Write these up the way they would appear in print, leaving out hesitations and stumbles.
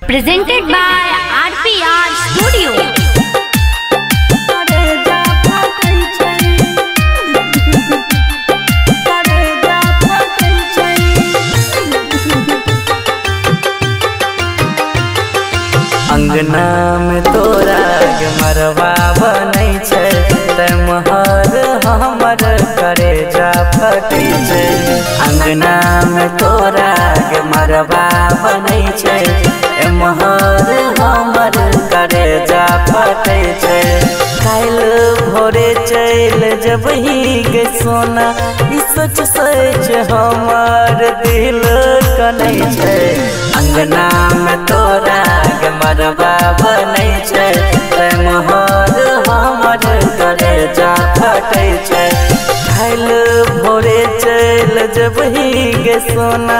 Presented by RPR Studio. अंगना में तोरा के मरवा बनै छै तै महर हमर करे जा फटै छै। अंगना में तोरा के मरवा बनै छै ए महर हमर करे जा फटै छै। काल भोरे चल जबही गे सोना ई सोच सोच हमर दिल कनै छै। अंगना में तोरा के मरवा बनै छै तै महर हमर करे जा फटै छै। काल भोरे चल जबही गे सोना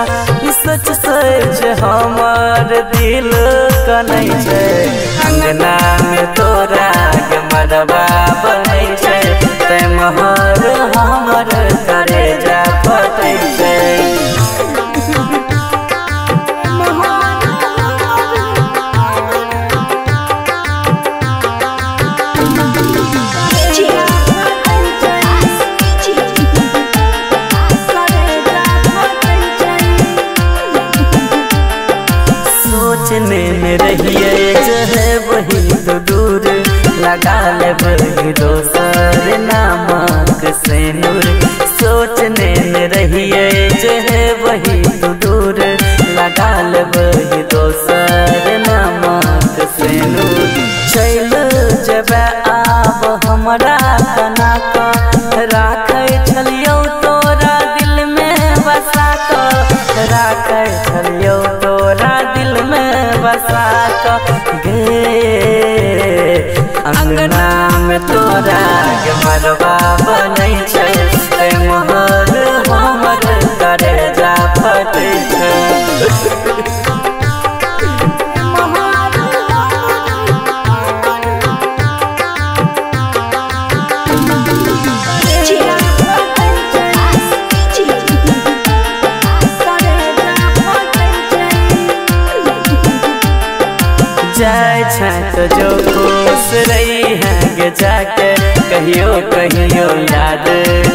ई सोच सोच हमर दिल कनै छै। अंगना में तोरा के मरवा बनै छै तै महर हमर करे जा फटै छै। सोचने में रहिए जहे वही तो दूर लगा ले वही दोसर नामक से नूर। सोचने में रहिए जहे वही तो दूर लगा ले वही दोसर नामक से नूर। चल जब आब हमरा कना राखै छलियौ तोरा दिल में बसा राखै छलियौ तोरा दिल में बसा गे। अंगना में तोरा के मरवा बनै छै तै महर हमर करे जा फटै छै। जाय छै तो जो खुश रही है गे जाके कहियो कहियो याद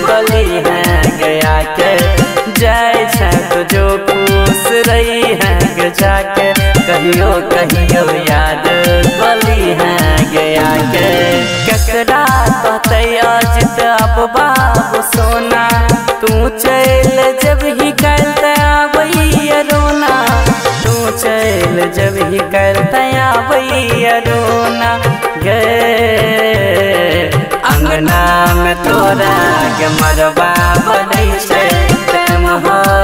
कली है गया के। जाय छै तो जो खुश रही है गे जाके कहियो कहियो याद कली है गया के। ककरा कहते अजित अब बाबू सोना तू चल जब ही करते आबैया रोना। तू चल जब ही करते आबैया रोना गे। अंगना में तोरा के मरवा बनै छै तै महर